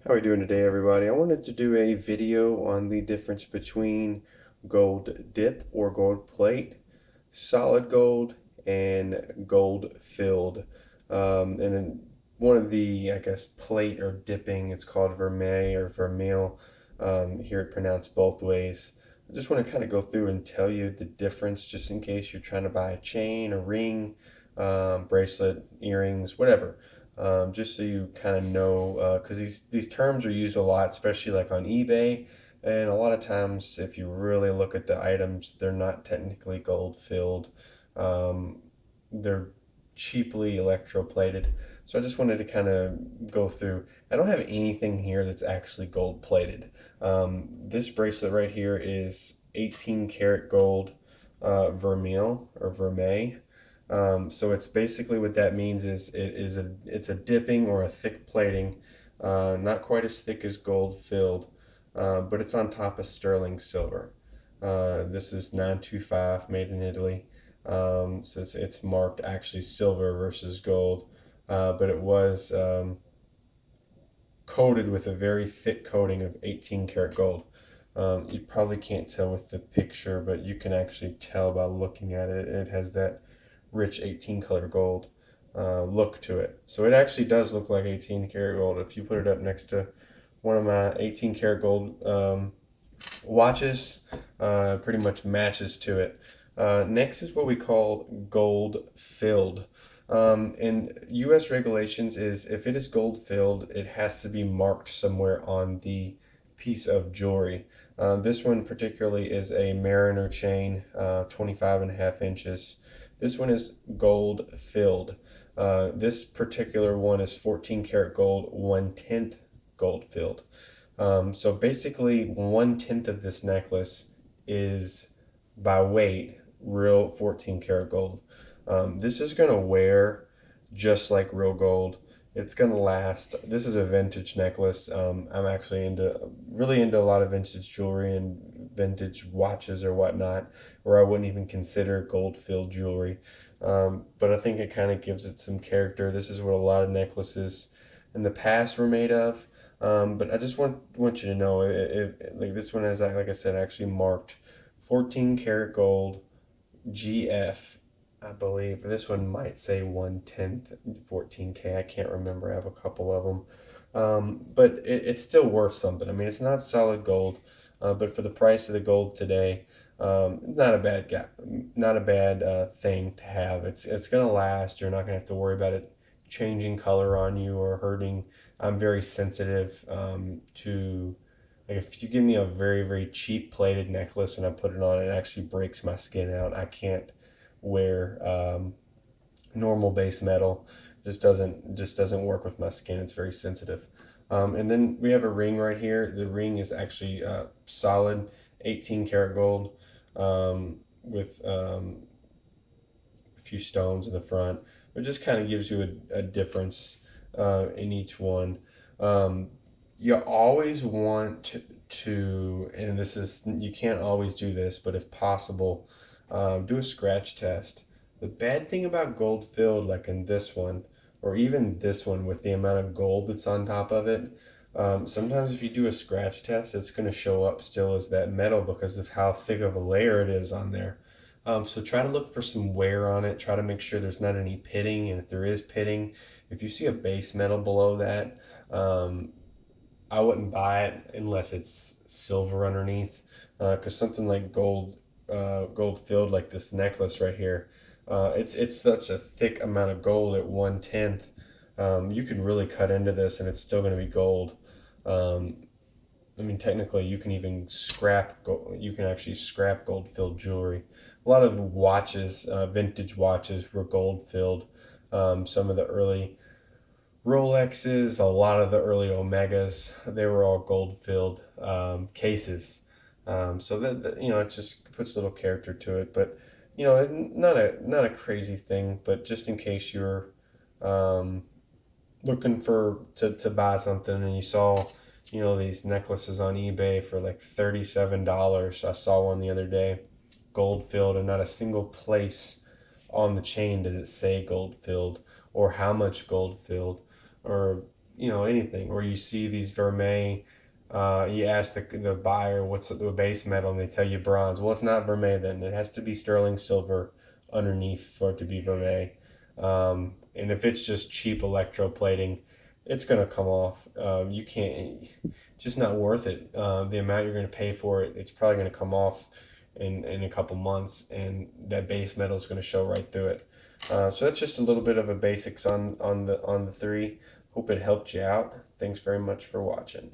How are we doing today, everybody? I wanted to do a video on the difference between gold dip or gold plate, solid gold, and gold filled. And then one of the, I guess, plate or dipping, it's called Vermeil or Vermeil. Here it pronounced both ways. I just want to kind of go through and tell you the difference just in case you're trying to buy a chain, a ring, bracelet, earrings, whatever, just so you kind of know, because these terms are used a lot, especially like on eBay, and a lot of times if you really look at the items, they're not technically gold filled. Um, they're cheaply electroplated. So I just wanted to kind of go through. I don't have anything here that's actually gold plated. This bracelet right here is 18 karat gold, vermeil or vermeil. So it's basically what that means is it's a dipping or a thick plating, not quite as thick as gold filled, but it's on top of sterling silver. This is 925 made in Italy. So it's marked actually silver versus gold, but it was coated with a very thick coating of 18 karat gold. You probably can't tell with the picture, but you can actually tell by looking at it. It has that rich 18 karat gold look to it. So it actually does look like 18 karat gold. If you put it up next to one of my 18 karat gold watches, pretty much matches to it. Next is what we call gold filled. And U.S. regulations is if it is gold filled, it has to be marked somewhere on the piece of jewelry. This one particularly is a Mariner chain, 25 and a half inches. This one is gold filled. This particular one is 14 karat gold, 1/10 gold filled. So basically, 1/10 of this necklace is by weight real 14 karat gold. This is going to wear just like real gold. It's going to last. This is a vintage necklace. I'm actually really into a lot of vintage jewelry and vintage watches or whatnot, where I wouldn't even consider gold filled jewelry. But I think it kind of gives it some character. This is what a lot of necklaces in the past were made of. But I just want you to know, like this one has, like I said, actually marked 14 karat gold GF. I believe this one might say 1/10 14K. I can't remember. I have a couple of them. But it's still worth something. I mean, it's not solid gold, but for the price of the gold today, not a bad not a bad thing to have. It's gonna last. You're not gonna have to worry about it changing color on you or hurting. I'm very sensitive to, like, if you give me a very cheap plated necklace and I put it on, it actually breaks my skin out. I can't wear normal base metal. Just doesn't work with my skin. It's very sensitive. And then we have a ring right here. The ring is actually solid 18 karat gold, with a few stones in the front. It just kind of gives you a difference in each one. Um, you always want to, and this is, you can't always do this, but if possible, do a scratch test. The bad thing about gold filled, like in this one, or even this one with the amount of gold that's on top of it, sometimes if you do a scratch test, it's going to show up still as that metal because of how thick of a layer it is on there. So try to look for some wear on it. Try to make sure there's not any pitting, and if there is pitting, if you see a base metal below that, I wouldn't buy it unless it's silver underneath, because something like gold filled like this necklace right here, it's such a thick amount of gold at 1/10. You can really cut into this, and it's still going to be gold. Um, I mean, technically, you can even scrap gold. You can actually scrap gold filled jewelry. A lot of watches, vintage watches, were gold filled. Some of the early Rolexes, a lot of the early Omegas, they were all gold filled cases. So that, it just puts a little character to it. But not a crazy thing. But just in case you're um, looking to buy something and you saw, these necklaces on eBay for like $37. I saw one the other day, gold filled, and not a single place on the chain does it say gold filled or how much gold filled, or anything, or you see these Vermeil. You ask the buyer what's the base metal, and they tell you bronze. Well, it's not Vermeil then. It has to be sterling silver underneath for it to be Vermeil. And if it's just cheap electroplating, it's gonna come off. You can't. Just not worth it. The amount you're gonna pay for it, it's probably gonna come off in a couple months, and that base metal is gonna show right through it. So that's just a little bit of a basics on the three. Hope it helped you out. Thanks very much for watching.